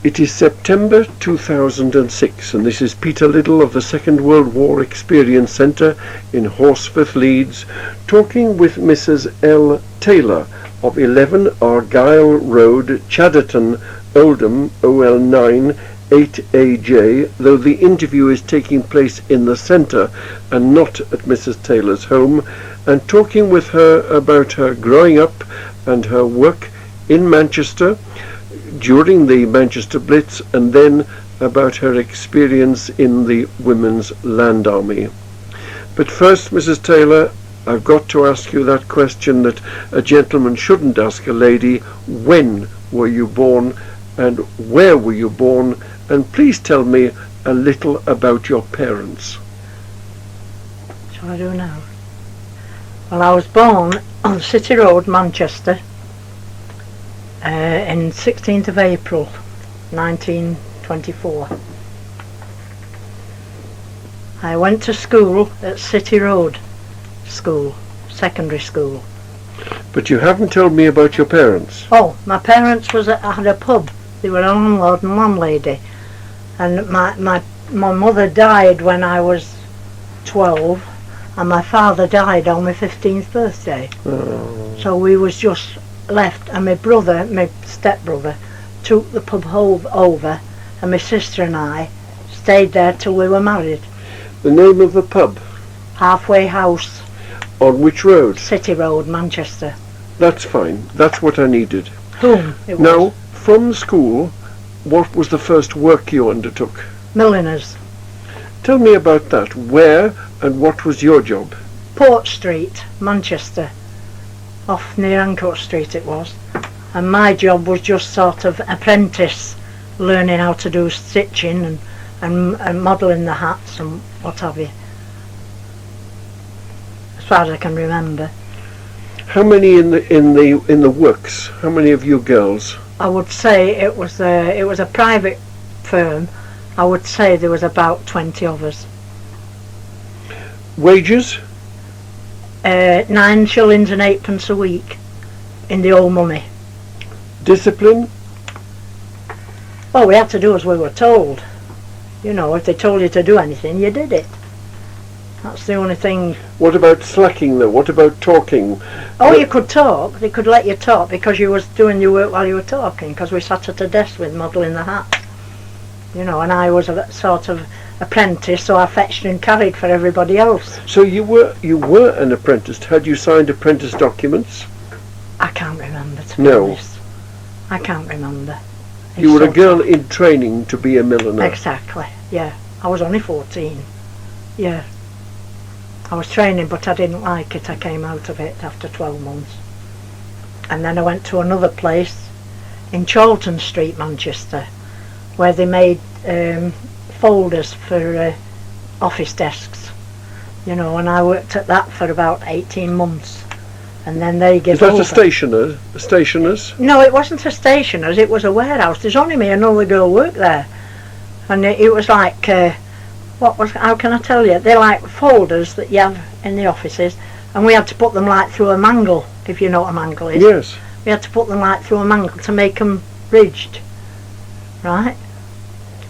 It is September 2006 and this is Peter Liddell of the Second World War Experience Centre in Horsforth, Leeds, talking with Mrs. L. Taylor of 11 Argyle Road, Chadderton, Oldham, OL9 8AJ, though the interview is taking place in the centre and not at Mrs. Taylor's home, and talking with her about her growing up and her work in Manchester during the Manchester Blitz, and then about her experience in the Women's Land Army. But first, Mrs. Taylor, I've got to ask you that question that a gentleman shouldn't ask a lady. When were you born and where were you born? And please tell me a little about your parents. Shall I do now? Well, I was born on City Road, Manchester, in 16th of April 1924. I went to school at City Road School, secondary school. But you haven't told me about your parents. Oh, my parents had a pub. They were a landlord and landlady, and my mother died when I was 12, and my father died on my 15th birthday. Oh. So we was just left, and my stepbrother took the pub over, and my sister and I stayed there till we were married. The name of the pub? Halfway House. On which road? City Road, Manchester. That's fine. That's what I needed. Whom it was? Now, from school, what was the first work you undertook? Milliners. Tell me about that. Where and what was your job? Port Street, Manchester. Off near Ancoat Street it was. And my job was just sort of apprentice, learning how to do stitching and modelling the hats and what have you. As far as I can remember. How many in the works? How many of you girls? I would say it was a private firm. I would say there was about 20 of us. Wages? 9 shillings and 8pence a week in the old money. Discipline? Well, we had to do as we were told. You know, if they told you to do anything, you did it. That's the only thing. What about slacking though? What about talking? Oh, you could talk. They could let you talk because you was doing your work while you were talking, because we sat at a desk with modelling the hat. You know, and I was a sort of apprentice, so I fetched and carried for everybody else. So you were an apprentice. Had you signed apprentice documents? I can't remember, to be honest. I can't remember. You were a girl in training to be a milliner. Exactly, yeah. I was only 14. Yeah. I was training, but I didn't like it. I came out of it after 12 months. And then I went to another place in Charlton Street, Manchester, where they made folders for office desks. You know, and I worked at that for about 18 months. And then they gave over. Is that a stationer's? No, it wasn't a stationer's, it was a warehouse. There's only me and another girl worked there. And it was like, how can I tell you? They're like folders that you have in the offices, and we had to put them like through a mangle, if you know what a mangle is. Yes. We had to put them like through a mangle to make them ridged. Right?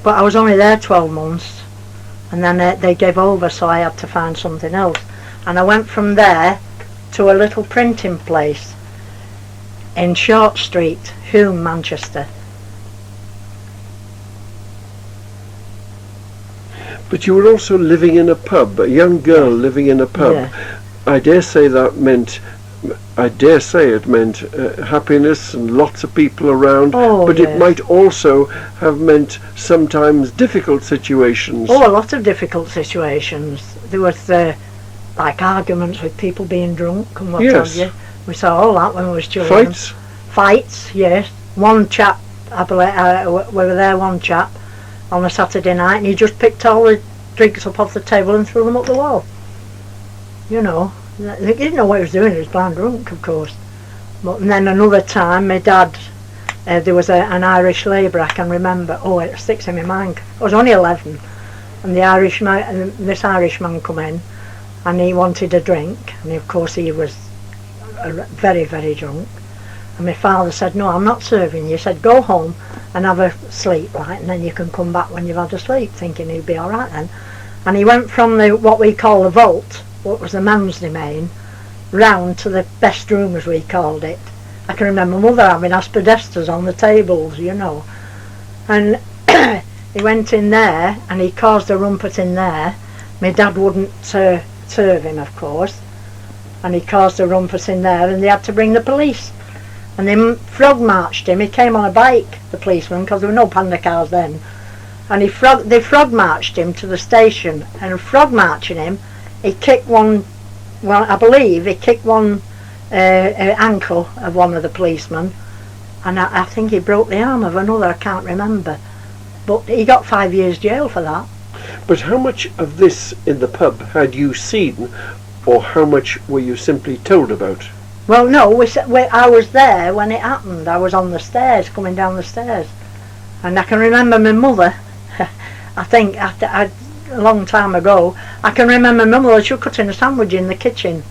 But I was only there 12 months, and then they gave over, so I had to find something else. And I went from there to a little printing place in Short Street, Hulme, Manchester. But you were also living in a pub, a young girl living in a pub. Yeah. I dare say it meant happiness and lots of people around, but yes. It might also have meant sometimes difficult situations. Oh, a lot of difficult situations. There was like arguments with people being drunk and what have you. We saw all that when we was children. Fights, yes. One chap, I believe, we were there one chap on a Saturday night, and he just picked all the drinks up off the table and threw them up the wall. You know, he didn't know what he was doing, he was blind drunk, of course. And then another time, my dad, there was an Irish labourer, I can remember, it sticks in my mind. I was only 11, and this Irishman come in, and he wanted a drink, and of course he was very, very drunk. And my father said, "No, I'm not serving you." He said, "Go home and have a sleep, right, and then you can come back when you've had a sleep, thinking he'd be all right then. And he went from the what we call the vault, what was the man's domain, round to the best room, as we called it. I can remember Mother having asbestos on the tables, you know. And he went in there and he caused a rumpet in there. My dad wouldn't serve him, of course, and he caused a rumpus in there, and they had to bring the police, and they frog marched him. He came on a bike, the policeman, because there were no panda cars then, and they frog marched him to the station, and frog marching him, he kicked one, well, I believe he kicked one ankle of one of the policemen, and I think he broke the arm of another, I can't remember, but he got 5 years jail for that. But how much of this in the pub had you seen, or how much were you simply told about? Well, no, I was there when it happened. I was on the stairs, coming down the stairs. And I can remember my mother, I think a long time ago, I can remember my mother, she was cutting a sandwich in the kitchen,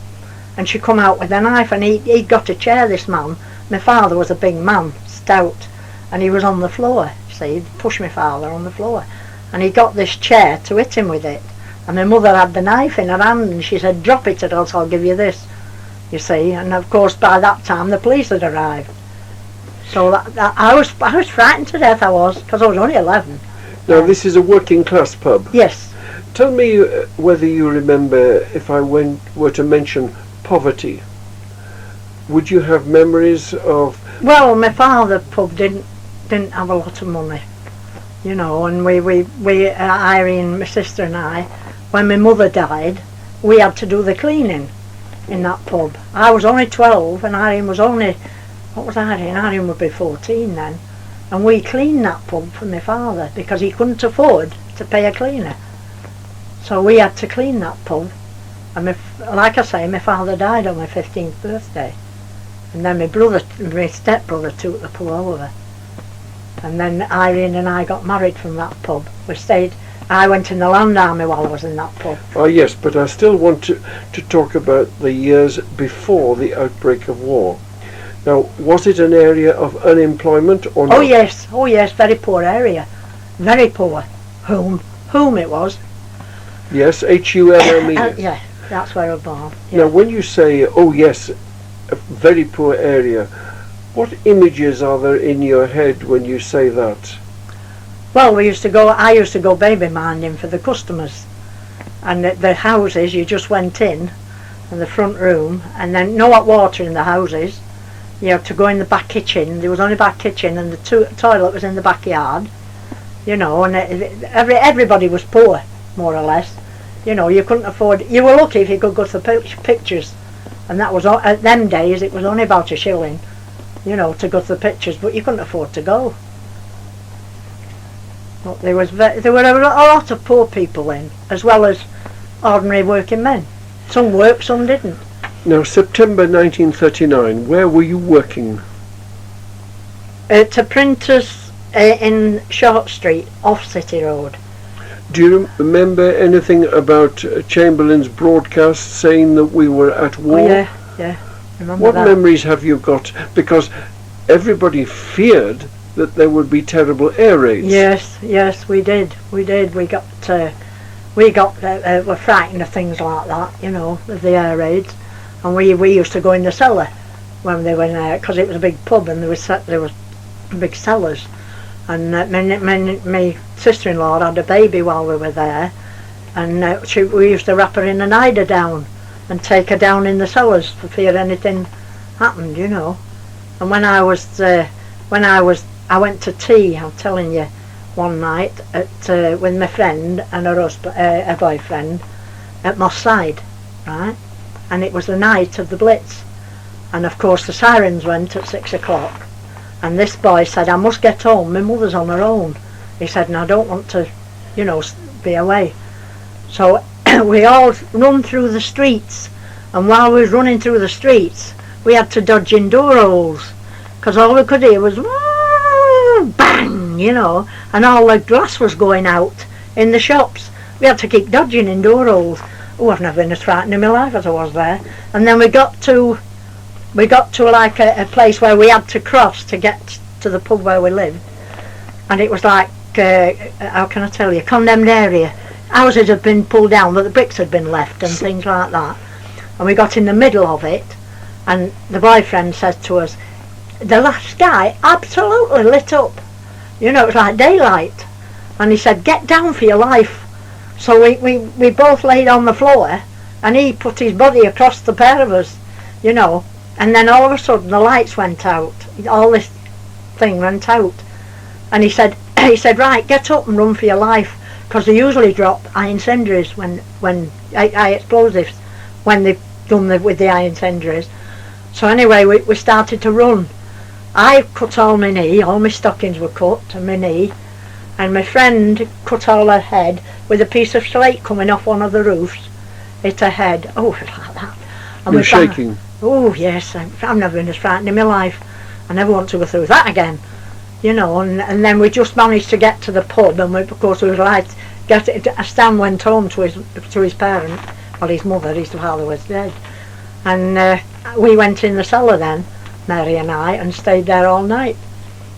and she come out with a knife, and he'd got a chair, this man. My father was a big man, stout, and he was on the floor, see, he'd pushed my father on the floor. And he got this chair to hit him with it. And my mother had the knife in her hand, and she said, drop it or else I'll give you this, you see. And of course by that time the police had arrived. So I was frightened to death, I was, because I was only 11. Now this is a working class pub? Yes. Tell me whether you remember, if I were to mention poverty, would you have memories of... Well, my father's pub didn't have a lot of money, you know, and we Irene, my sister and I, when my mother died, we had to do the cleaning in that pub. I was only 12 and Irene was only, what was Irene? Irene would be 14 then. And we cleaned that pub for my father because he couldn't afford to pay a cleaner. So we had to clean that pub. And like I say, my father died on my 15th birthday. And then my stepbrother took the pub over. And then Irene and I got married from that pub. I went in the Land Army while I was in that pub. Oh yes, but I still want to talk about the years before the outbreak of war. Now, was it an area of unemployment or not? Oh yes, very poor area. Very poor. Whom it was. Yes, H-U-L-M-E. Yeah, that's where I was born. Yeah. Now when you say, oh yes, a very poor area, what images are there in your head when you say that? Well, I used to go baby minding for the customers, and the houses, you just went in the front room, and then no hot water in the houses. You had to go in the back kitchen. There was only back kitchen, and the toilet was in the backyard, you know, and everybody was poor, more or less. You know, you couldn't afford, you were lucky if you could go to the pictures, and that was, at them days, it was only about a shilling, you know, to go to the pictures, but you couldn't afford to go. But there were a lot of poor people in, as well as ordinary working men. Some worked, some didn't. Now, September 1939, where were you working? To printers in Short Street, off City Road. Do you remember anything about Chamberlain's broadcast saying that we were at war? Oh, yeah, remember what that. memories have you got? Because everybody feared that there would be terrible air raids. Yes, we did. We got were frightened of things like that, you know, of the air raids, and we used to go in the cellar when they were there, because it was a big pub and there was big cellars, and my sister-in-law had a baby while we were there, and we used to wrap her in an eider down and take her down in the cellars for fear anything happened, you know. And when I went to tea, I'm telling you, one night with my friend and her boyfriend at Moss Side, right? And it was the night of the Blitz, and of course the sirens went at 6 o'clock, and this boy said, I must get home, my mother's on her own. He said, and I don't want to, you know, be away. So we all run through the streets, and while we was running through the streets, we had to dodge in door holes, because all we could hear was bang, you know, and all the glass was going out in the shops. We had to keep dodging in door holes. Oh, I've never been as frightened in my life as I was there. And then we got to like a place where we had to cross to get to the pub where we lived, and it was like, how can I tell you, condemned area. Houses had been pulled down, but the bricks had been left and things like that. And we got in the middle of it, and the boyfriend said to us, the last sky absolutely lit up. You know, it was like daylight. And he said, get down for your life. So we both laid on the floor, and he put his body across the pair of us, you know. And then all of a sudden the lights went out. All this thing went out. And he said, right, get up and run for your life. Because they usually drop high incendiaries when high explosives, when they've done with the high incendiaries. So anyway, we started to run. I cut all my knee, all my stockings were cut, and my knee. And my friend cut all her head with a piece of slate coming off one of the roofs. Hit her head. Oh, like that. And you're shaking. Oh, yes. I've never been as frightened in my life. I never want to go through that again. You know, and then we just managed to get to the pub, and of course we was like, Stan went home to his parents, well, his mother, his father was dead. And we went in the cellar then, Mary and I, and stayed there all night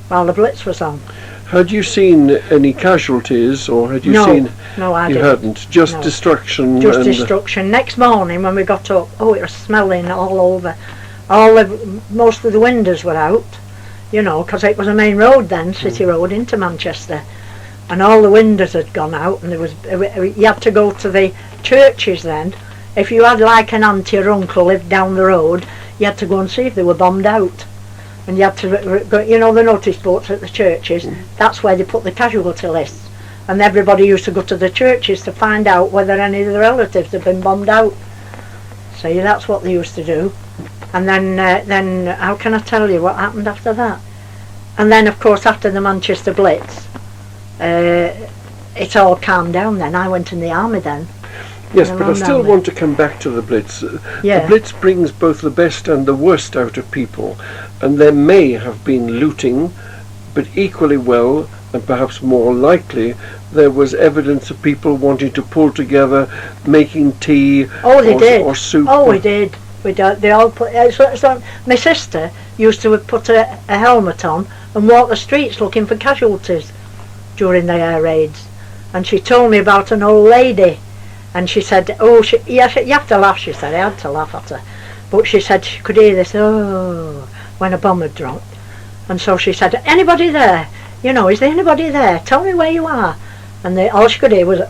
while the Blitz was on. Had you seen any casualties, or had you seen... No, I didn't. You hadn't? Just destruction? Just destruction. Next morning when we got up, it was smelling all over. Most of the windows were out, you know, because it was a main road then, city road into Manchester. And all the windows had gone out, and you had to go to the churches then. If you had like an auntie or uncle lived down the road, you had to go and see if they were bombed out. And you had to go, you know, the notice boards at the churches, that's where they put the casualty lists. And everybody used to go to the churches to find out whether any of the relatives had been bombed out. So that's what they used to do. And then how can I tell you what happened after that? And then of course after the Manchester Blitz, it all calmed down then. I went in the army then. Yes, but I still want to come back to the Blitz. Yeah. The Blitz brings both the best and the worst out of people, and there may have been looting, but equally well, and perhaps more likely, there was evidence of people wanting to pull together, making tea or soup. Oh, we did. They all put. So my sister used to put a helmet on and walk the streets looking for casualties during the air raids. And she told me about an old lady. And she said, you have to laugh, she said. I had to laugh at her. But she said she could hear this, when a bomb had dropped. And so she said, anybody there? You know, is there anybody there? Tell me where you are. And all she could hear was,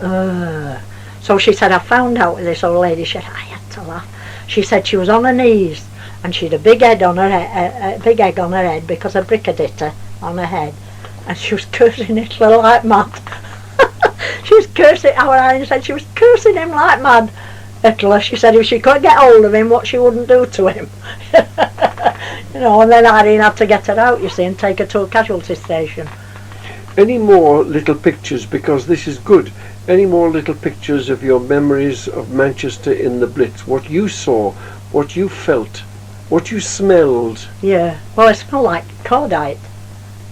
So she said, I found out with this old lady. She said, I had to laugh. She said she was on her knees, and she had a big egg on her head because a brick had hit her on her head. And she was cursing Hitler like mad. She was cursing, our Irene said she was cursing him like mad. Hitler, she said if she could get hold of him, what she wouldn't do to him. You know, and then Irene had to get her out, you see, and take her to a casualty station. Any more little pictures, because this is good, any more little pictures of your memories of Manchester in the Blitz, what you saw, what you felt, what you smelled? Yeah, well, it smelled like cordite,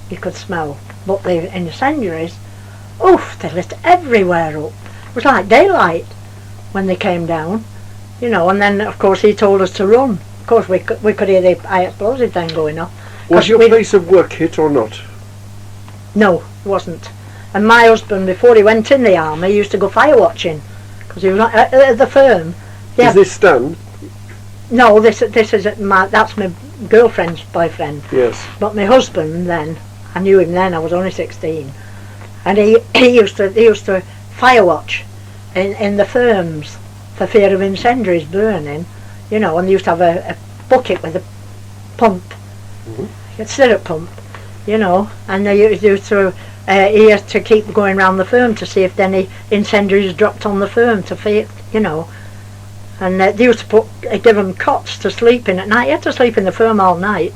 you could smell, but the incendiaries, they lit everywhere up. It was like daylight when they came down, you know. And then of course he told us to run. Of course we could hear the high explosive then going off. Was your place of work hit or not? No, it wasn't. And my husband, before he went in the army, he used to go fire watching because he was at the firm. Is this Stan? No, this is that's my girlfriend's boyfriend. Yes. But my husband then, I knew him then. I was only 16. And he used to fire watch in the firms for fear of incendiaries burning, you know. And they used to have a bucket with a pump, a syrup pump, you know. And they used to he had to keep going round the firm to see if any incendiaries dropped on the firm to fear, you know. And they used to give them cots to sleep in at night. You had to sleep in the firm all night,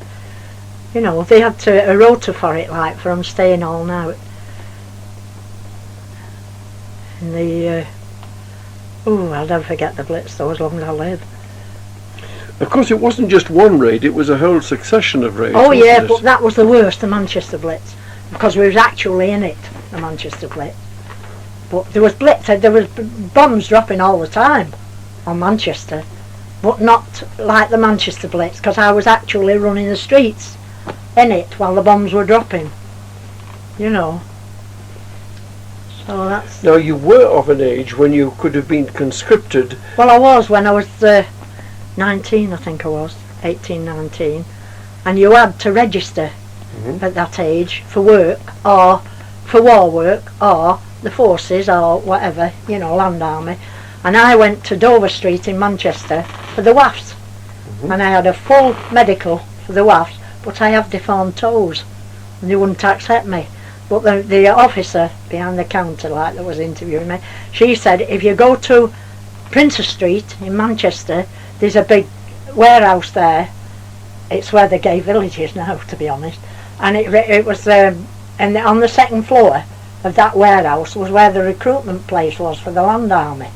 you know. They had a rota for it, like for them staying all night. And I'll never forget the Blitz though, as long as I live. Of course it wasn't just one raid, it was a whole succession of raids. Oh yeah, but that was the worst, the Manchester Blitz, because we was actually in it, the Manchester Blitz. But there was bombs dropping all the time on Manchester, but not like the Manchester Blitz, because I was actually running the streets in it while the bombs were dropping. you know. So that's... Now, you were of an age when you could have been conscripted. Well, I was when I was 19, I think I was, 18, 19. And you had to register at that age for work, or for war work, or the forces, or whatever, you know, Land Army. And I went to Dover Street in Manchester for the WAFs. And I had a full medical for the WAFs, but I have deformed toes, and they wouldn't accept me. But the officer behind the counter, like, that was interviewing me, she said, if you go to Princess Street in Manchester, there's a big warehouse there. It's where the gay village is now, to be honest. And it was, and on the second floor of that warehouse was where the recruitment place was for the Land Army.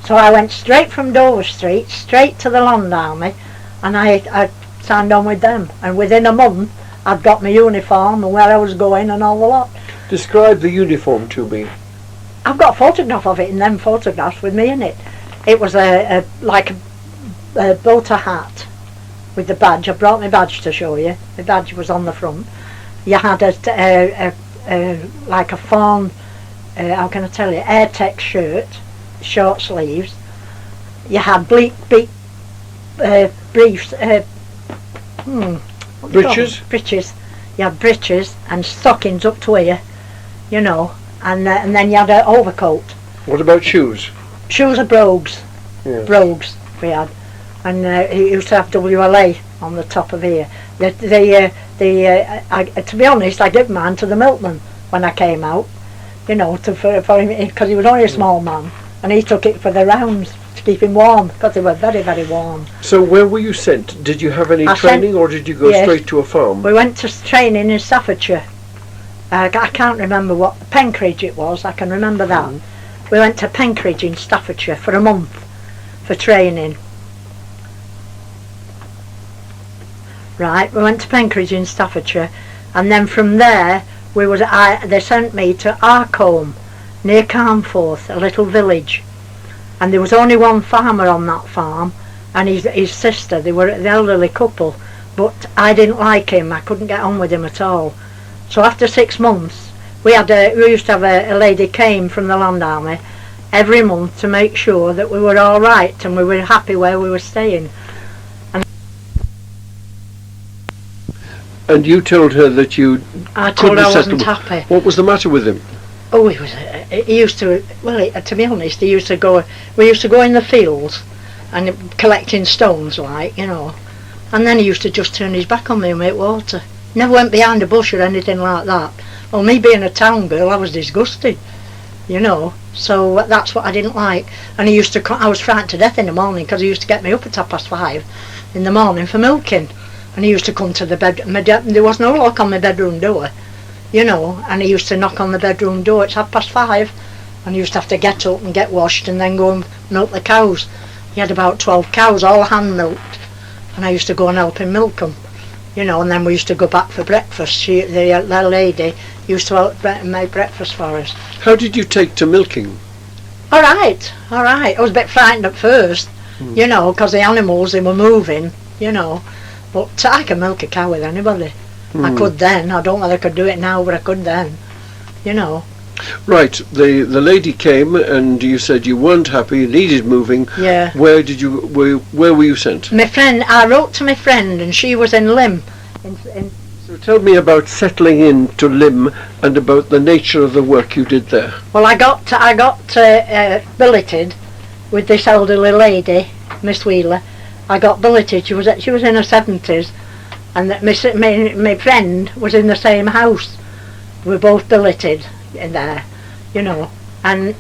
So I went straight from Dover Street, straight to the Land Army, and I signed on with them. And within a month, I'd got my uniform and where I was going and all the lot. Describe the uniform to me. I've got a photograph of it in them photographs with me in it. It was like a boater hat with the badge. I brought my badge to show you. The badge was on the front. You had like a fawn, how can I tell you, Airtex shirt, short sleeves. You had briefs, breeches. You had breeches and stockings up to here, you know, and then you had an overcoat. What about shoes? Shoes are brogues. Yes. Brogues we had, and he used to have WLA on the top of here. To be honest, I gave mine to the milkman when I came out, you know, for him, because he was only a small man, and he took it for the rounds to keep him warm, because they were very, very warm. So where were you sent? Did you have any training, or did you go straight to a farm? We went to training in Staffordshire. I can't remember what, Penkridge it was, I can remember that. We went to Penkridge in Staffordshire for a month for training. Right, we went to Penkridge in Staffordshire, and then from there they sent me to Arcombe, near Carnforth, a little village. And there was only one farmer on that farm, and his sister. They were the elderly couple, but I didn't like him. I couldn't get on with him at all. So after 6 months, we used to have a lady came from the Land Army every month to make sure that we were all right and we were happy where we were staying. And you told her that I told her I wasn't happy. What was the matter with him? Oh, he used to, well, to be honest, we used to go in the fields and collecting stones, like, you know, and then he used to just turn his back on me and make water. Never went behind a bush or anything like that. Well, me being a town girl, I was disgusted, you know, so that's what I didn't like. And I was frightened to death in the morning, because he used to get me up at 5:30 in the morning for milking. And he used to come to the bed, there was no lock on my bedroom door, you know, and he used to knock on the bedroom door. It's 5:30, and he used to have to get up and get washed and then go and milk the cows. He had about 12 cows, all hand milked, and I used to go and help him milk them, you know, and then we used to go back for breakfast. The lady used to make breakfast for us. How did you take to milking? All right. I was a bit frightened at first, you know, because the animals, they were moving, you know, but I can milk a cow with anybody. I could then. I don't know whether I could do it now, but I could then, you know. Right, the lady came and you said you weren't happy, you needed moving. Yeah. Where were you sent? My friend, I wrote to my friend, and she was in Lim. So tell me about settling in to Lim and about the nature of the work you did there. Well, I got billeted with this elderly lady, Miss Wheeler. I got billeted. She was in her 70s, and my friend was in the same house. We were both billeted in there, you know, and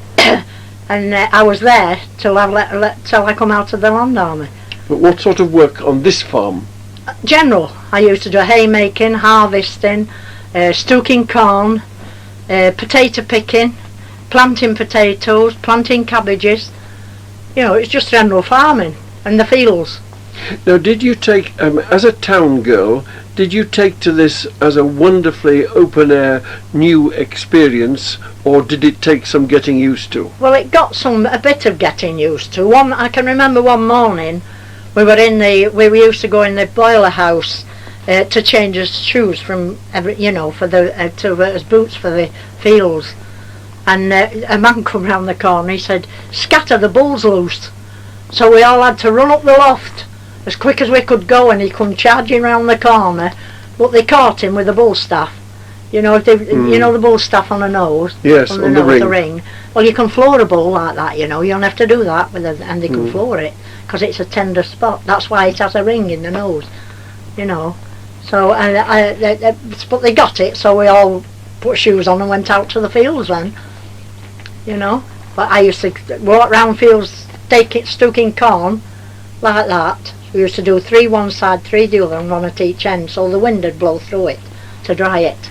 I was there till I come out of the Land Army. But what sort of work on this farm? General. I used to do haymaking, harvesting, stooking corn, potato picking, planting potatoes, planting cabbages. You know, it's just general farming and the fields. Now, did you take, as a town girl, did you take to this as a wonderfully open-air new experience, or did it take some getting used to? Well, it got a bit of getting used to. I can remember one morning we used to go in the boiler house to change his shoes from every, for the as boots for the fields. And a man come round the corner. He said, "Scatter, the bull's loose." So we all had to run up the loft as quick as we could go, and he come charging round the corner. But they caught him with the bull staff. The bull staff on the nose. Yes, on the ring. Well, you can floor a bull like that. You don't have to do that and they can floor it because it's a tender spot. That's why it has a ring in the nose. So but they got it. So we all put shoes on and went out to the fields then. But I used to walk round fields, stoking corn like that. We used to do 3 one side, 3 the other, and 1 at each end, so the wind would blow through it to dry it.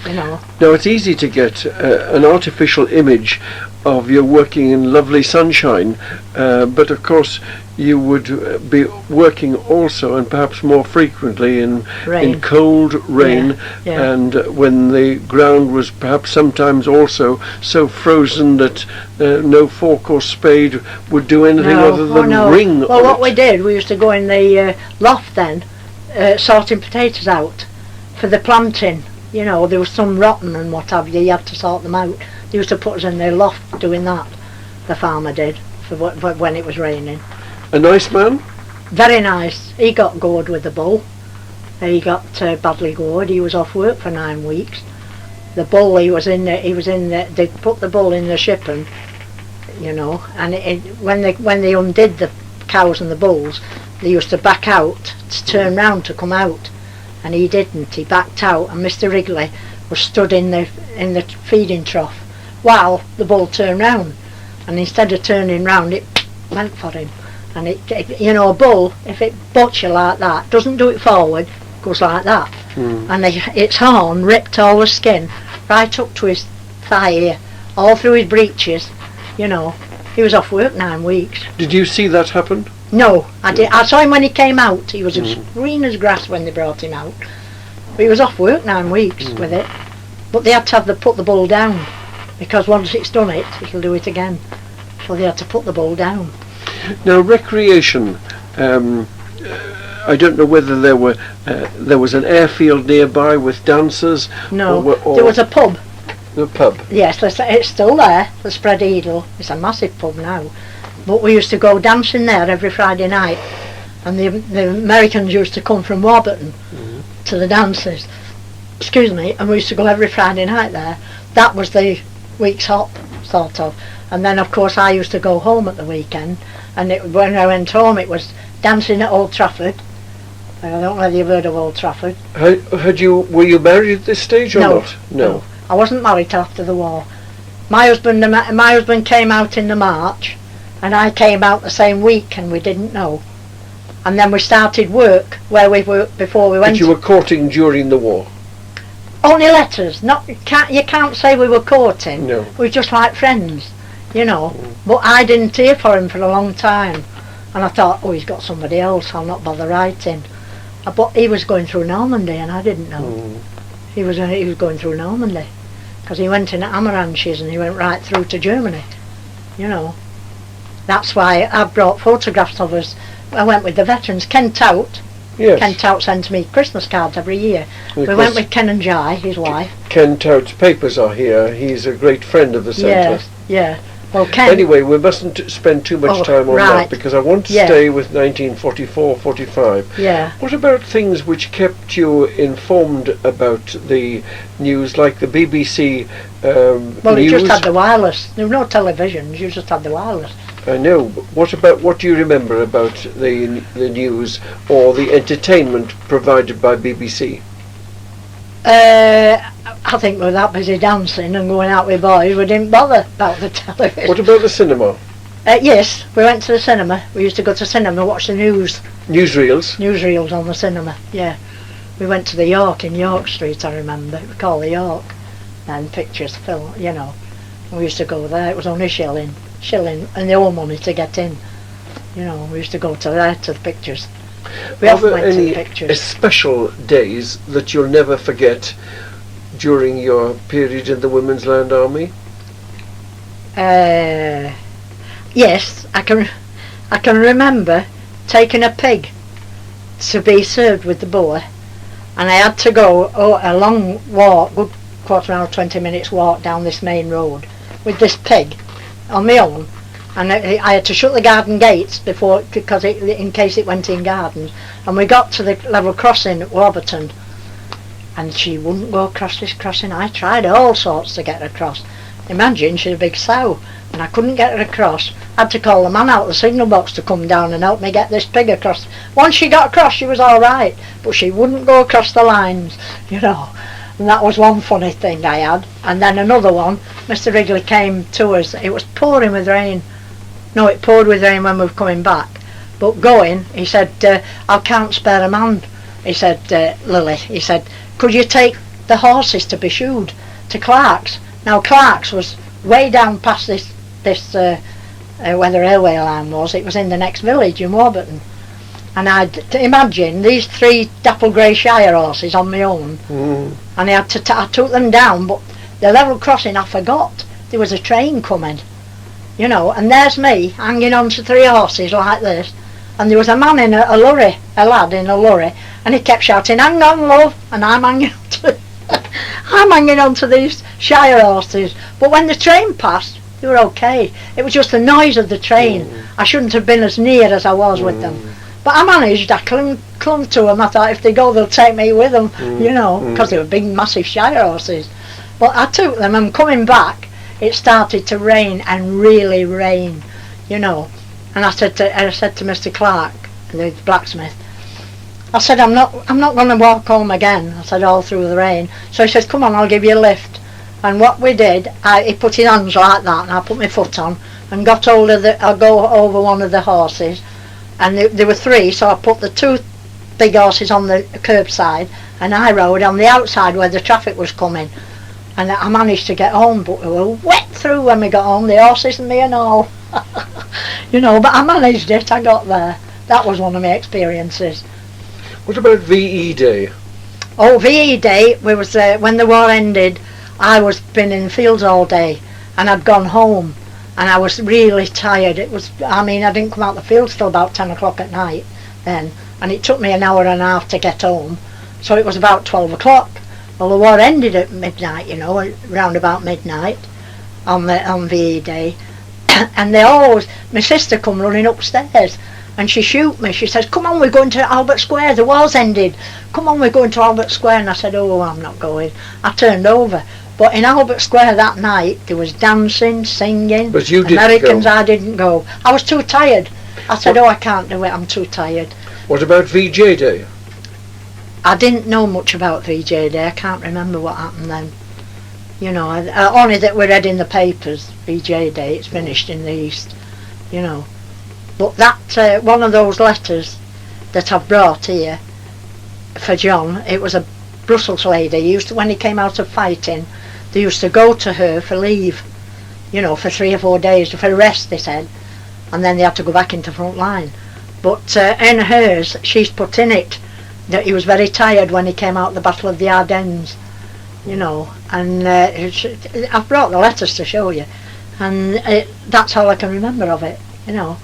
Now it's easy to get an artificial image of you working in lovely sunshine, but of course you would be working also, and perhaps more frequently, in cold rain, and when the ground was perhaps sometimes also so frozen that no fork or spade would do anything other than ring. Well, what we did, we used to go in the loft then, sorting potatoes out for the planting. There was some rotten and what have you had to sort them out. They used to put us in their loft doing that, the farmer did, for when it was raining. A nice man? Very nice. He got gored with the bull. He got badly gored. He was off work for 9 weeks. The bull, they put the bull in the shipping, and when they undid the cows and the bulls, they used to back out, to turn round to come out. And he didn't. He backed out, and Mr. Wrigley was stood in the feeding trough while the bull turned round. And instead of turning round, it went for him. And a bull, if it butts you like that, doesn't do it forward, goes like that. And its horn ripped all the skin right up to his thigh here, all through his breeches. He was off work 9 weeks. Did you see that happen? No, I did. I saw him when he came out. He was as green as grass when they brought him out. But he was off work 9 weeks with it. But they had to put the bull down, because once it's done it'll do it again. So they had to put the bull down. Now, recreation. I don't know whether there was an airfield nearby with dancers. No, there was a pub. The pub? Yes, it's still there, the Spread Eagle. It's a massive pub now. But we used to go dancing there every Friday night, and the Americans used to come from Warburton to the dances. Excuse me, and we used to go every Friday night there. That was the week's hop, sort of. And then, of course, I used to go home at the weekend, and when I went home, it was dancing at Old Trafford. I don't know whether you've heard of Old Trafford. Were you married at this stage or not? No, I wasn't married till after the war. My husband came out in the March, and I came out the same week, and we didn't know. And then we started work where we worked before we went. But you were courting during the war? Only letters. You can't say we were courting. No. We were just like friends, But I didn't hear for him for a long time, and I thought, he's got somebody else. I'll not bother writing. But he was going through Normandy, and I didn't know. He was going through Normandy, because he went in at Amaranches and he went right through to Germany. That's why I brought photographs of us. I went with the veterans. Ken Tout. Yes. Ken Tout sends me Christmas cards every year. We went with Ken and Jai, his wife. Ken Tout's papers are here. He's a great friend of the centre. Yeah. Well, Ken. Anyway, we mustn't spend too much time on that, because I want to stay with 1944-45. Yeah. What about things which kept you informed about the news, like the BBC Well, news? you just had the wireless. There were no televisions. You just had the wireless. I know. But what do you remember about the news or the entertainment provided by BBC? I think we were that busy dancing and going out with boys, we didn't bother about the television. What about the cinema? Yes, we went to the cinema. We used to go to cinema and watch the news. Newsreels? Newsreels on the cinema, yeah. We went to the York in York Street, I remember. We called the York. And pictures, film, We used to go there. It was only shilling, and no money to get in. We used to go to there to the pictures. We often went to the pictures. Are there any special days that you'll never forget during your period in the Women's Land Army? Yes, I can remember taking a pig to be served with the boer and I had to go a long walk, good quarter hour, 20 minutes walk down this main road with this pig on my own, and I had to shut the garden gates because in case it went in gardens, and we got to the level crossing at Warburton, and she wouldn't go across this crossing. I tried all sorts to get her across. Imagine, she's a big sow, and I couldn't get her across. I had to call the man out of the signal box to come down and help me get this pig across. Once she got across, she was all right, but she wouldn't go across the lines, you know. And that was one funny thing I had. And then another one, Mr. Wrigley came to us. It was pouring with rain. No, it poured with rain when we were coming back. But going, he said, I can't spare a man. He said, Lily, he said, could you take the horses to be shoed to Clark's? Now Clark's was way down past this where the railway line was. It was in the next village in Warburton. And I'd imagine these 3 dapple grey Shire horses on my own, and I took them down, but the level crossing I forgot. There was a train coming, you know, and there's me hanging on to 3 horses like this, and there was a man in a lorry, a lad in a lorry, and he kept shouting, hang on love, and I'm hanging on to I'm hanging on to these Shire horses. But when the train passed, they were okay. It was just the noise of the train. I shouldn't have been as near as I was with them. But I managed, I clung to them. I thought if they go, they'll take me with them, you know, because they were big, massive Shire horses. But I took them, and coming back, it started to rain, and really rain, you know. And I said to Mr. Clark, the blacksmith, I said, I'm not going to walk home again. I said, all through the rain. So he said, come on, I'll give you a lift. And what we did, he put his hands like that, and I put my foot on, and got hold of I'll go over one of the horses. And there were 3, so I put the 2 big horses on the curbside, and I rode on the outside where the traffic was coming. And I managed to get home, but we were wet through when we got home, the horses and me and all. You know, but I managed it, I got there. That was one of my experiences. What about VE Day? Oh, VE Day, we was when the war ended, I was been in the fields all day, and I'd gone home, and I was really tired. It was, I mean, I didn't come out the fields till about 10 o'clock at night then, and it took me an hour and a half to get home, so it was about 12 o'clock. Well, the war ended at midnight, you know, round about midnight on VE Day, and my sister come running upstairs, and she shoot me. She says, come on, we're going to Albert Square, the war's ended. Come on, we're going to Albert Square. And I said, oh, I'm not going. I turned over. But in Albert Square that night, there was dancing, singing. But you didn't Americans, go. I didn't go. I was too tired. I said, I can't do it, I'm too tired. What about VJ Day? I didn't know much about VJ Day. I can't remember what happened then. You know, only that we read in the papers, VJ Day, it's finished in the East, you know. But that, one of those letters that I've brought here for John, it was a Brussels lady. When he came out of fighting, they used to go to her for leave, you know, for 3 or 4 days, for rest, they said, and then they had to go back into front line. But in hers, she's put in it that he was very tired when he came out of the Battle of the Ardennes, you know, and I've brought the letters to show you, and that's all I can remember of it, you know.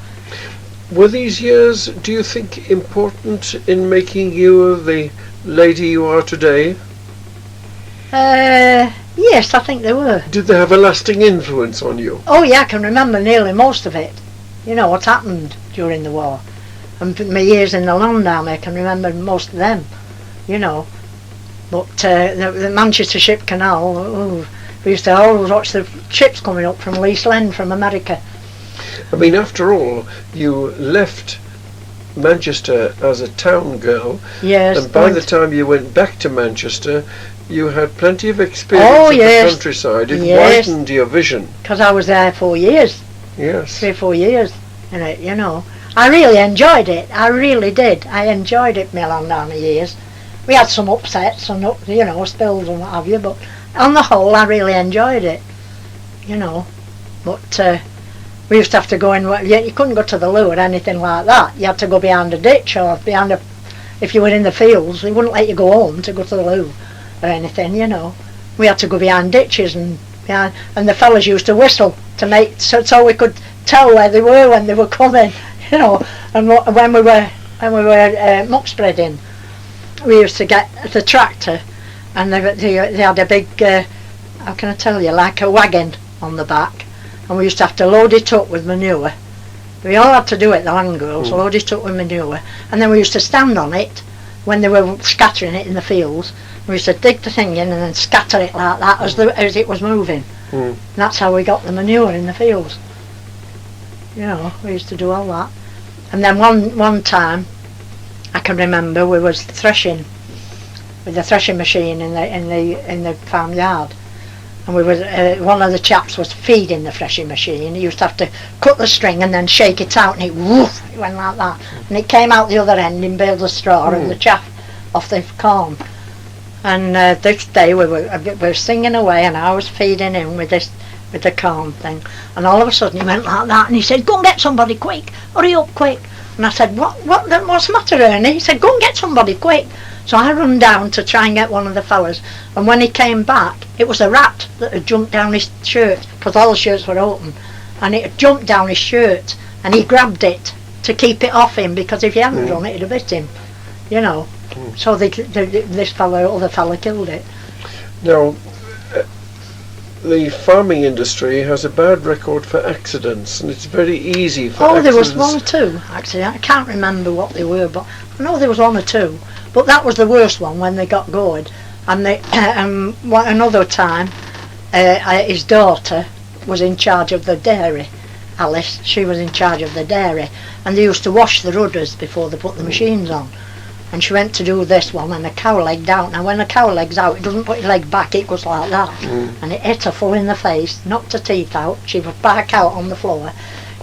Were these years, do you think, important in making you the lady you are today? Yes, I think they were. Did they have a lasting influence on you? Oh yeah, I can remember nearly most of it. You know, what happened during the war. And my years in the Land Army, I can remember most of them, you know. But the Manchester Ship Canal, we used to always watch the ships coming up from East Lynn, from America. I mean, after all, you left Manchester as a town girl, yes, and by the time you went back to Manchester, you had plenty of experience of the countryside. It widened your vision. Because I was there 4 years. Yes. 3 or 4 years in it, you know. I really enjoyed it. I really did. I enjoyed it, my Land Army years. We had some upsets and, you know, spills and what have you, but on the whole, I really enjoyed it, you know. But we used to have to go in, you couldn't go to the loo or anything like that. You had to go behind a ditch or if you were in the fields, they wouldn't let you go home to go to the loo or anything, you know. We had to go behind ditches and the fellas used to whistle to make so we could tell where they were when they were coming, you know. And when we were muck spreading, we used to get the tractor, and they had a big, how can I tell you, like a wagon on the back, and we used to have to load it up with manure. We all had to do it, the land girls, load it up with manure, and then we used to stand on it when they were scattering it in the fields. We used to dig the thing in and then scatter it like that as it was moving. And that's how we got the manure in the fields. You know, we used to do all that. And then one time, I can remember we was threshing with the threshing machine in the farmyard, and we was one of the chaps was feeding the threshing machine. He used to have to cut the string and then shake it out, and it went like that, and it came out the other end in bales of straw and the chaff off the corn. And this day we were singing away, and I was feeding him with the corn thing, and all of a sudden he went like that, and he said, "Go and get somebody quick, hurry up quick." And I said, what's the matter, Ernie? He said, "Go and get somebody quick." So I run down to try and get one of the fellas, and when he came back, it was a rat that had jumped down his shirt, because all the shirts were open, and it had jumped down his shirt, and he grabbed it to keep it off him, because if he hadn't done it, it'd have hit him, you know. So other fella killed it. Now, the farming industry has a bad record for accidents, and it's very easy for accidents. There was one or two, actually. I can't remember what they were, but I know there was one or two. But that was the worst one when they got going. And another time, his daughter was in charge of the dairy. Alice, she was in charge of the dairy. And they used to wash the rudders before they put the machines on. And she went to do this one, and the cow legged out. Now when the cow leg's out, it doesn't put your leg back, it goes like that. And it hit her full in the face, knocked her teeth out. She was back out on the floor,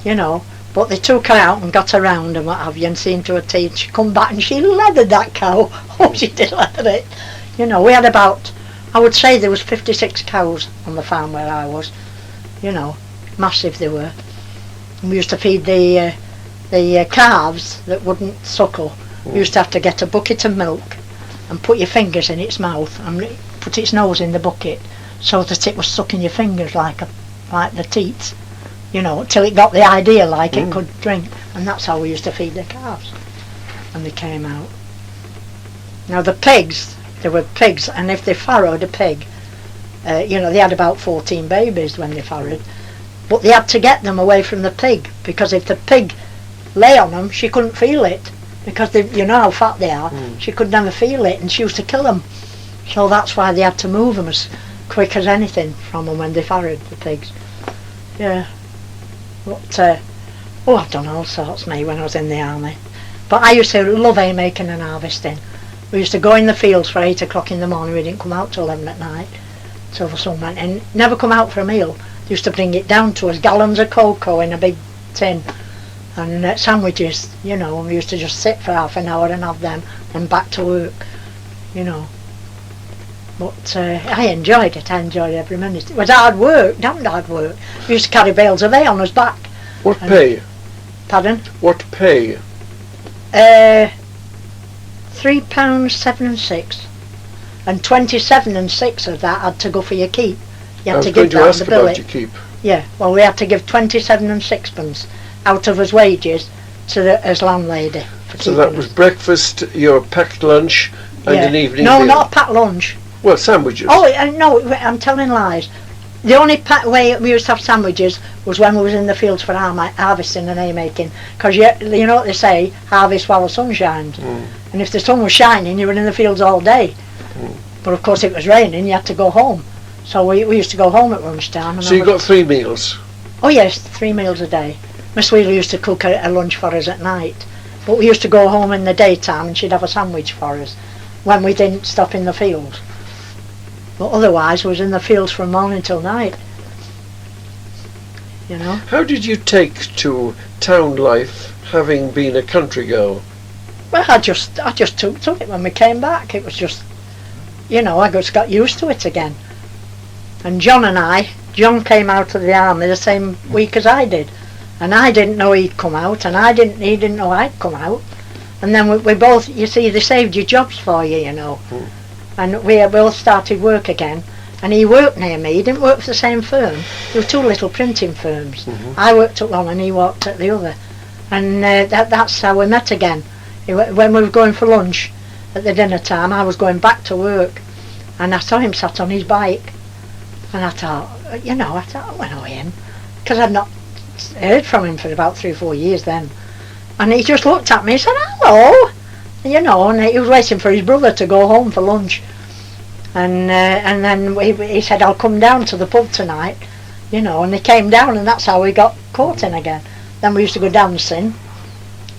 you know. But they took her out and got her round and what have you, and seen to her teeth. She come back and she leathered that cow. Oh, she did leather it. You know, we had about, I would say there was 56 cows on the farm where I was. You know, massive they were. And we used to feed the calves that wouldn't suckle. You used to have to get a bucket of milk and put your fingers in its mouth and put its nose in the bucket so that it was sucking your fingers like the teats, you know, till it got the idea like it could drink. And that's how we used to feed the calves when they came out. Now the pigs, there were pigs, and if they farrowed a pig, you know, they had about 14 babies when they farrowed, but they had to get them away from the pig, because if the pig lay on them, she couldn't feel it. Because you know how fat they are, she could never feel it, and she used to kill them. So that's why they had to move them as quick as anything from them when they farrowed the pigs. Yeah. But, I've done all sorts, me, when I was in the army. But I used to love haymaking and harvesting. We used to go in the fields for 8 o'clock in the morning. We didn't come out till 11 at night. So the sun went in. Never come out for a meal. They used to bring it down to us, gallons of cocoa in a big tin. And sandwiches, you know, and we used to just sit for half an hour and have them and back to work, you know. But I enjoyed it, I enjoyed every minute. It was hard work, damned hard work. We used to carry bales of hay on us back. What pay? Pardon? What pay? £3.7 and 6. And 27 and 6 of that had to go for your keep. You had to give that the billet. Your keep. Yeah, well, we had to give 27 and 6pence out of his wages to as landlady. So that was breakfast, your packed lunch, and an evening meal? No, not a packed lunch. Well, sandwiches. Oh, no, I'm telling lies. The only way we used to have sandwiches was when we was in the fields for harvesting and haymaking. Because you know what they say, harvest while the sun shines. And if the sun was shining, you were in the fields all day. But of course, if it was raining, you had to go home. So we used to go home at lunchtime. And so you got 3 meals? Oh yes, 3 meals a day. Miss Wheeler used to cook a lunch for us at night, but we used to go home in the daytime and she'd have a sandwich for us when we didn't stop in the fields. But otherwise we was in the fields from morning till night, you know. How did you take to town life, having been a country girl? Well, I just took to it when we came back. It was just, you know, I just got used to it again. And John came out of the army the same week as I did. And I didn't know he'd come out, and he didn't know I'd come out. And then we both, you see, they saved your jobs for you, you know. And we both started work again. And he worked near me. He didn't work for the same firm. There were 2 little printing firms. I worked at one and he worked at the other. And that's how we met again. When we were going for lunch, at the dinner time, I was going back to work, and I saw him sat on his bike, and I thought, I went know him, because I'd not heard from him for about 3 or 4 years then. And he just looked at me and said, hello, and he was waiting for his brother to go home for lunch. And then he said, I'll come down to the pub tonight, and he came down, and that's how we got caught in again. Then we used to go dancing,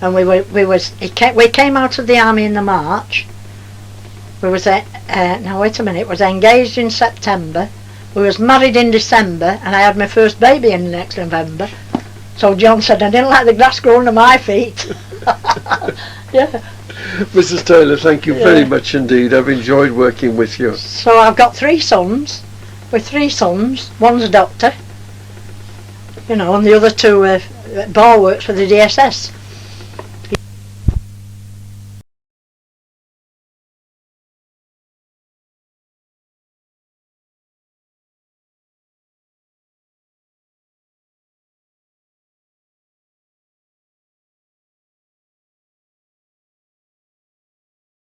and we came out of the army in the March. We was now wait a minute, it was engaged in September, we was married in December, and I had my first baby in the next November. So John said, I didn't like the grass growing to my feet. Yeah. Mrs. Taylor, thank you very much indeed. I've enjoyed working with you. So I've got 3 sons. With 3 sons, one's a doctor, and the other 2 Bar works for the DSS.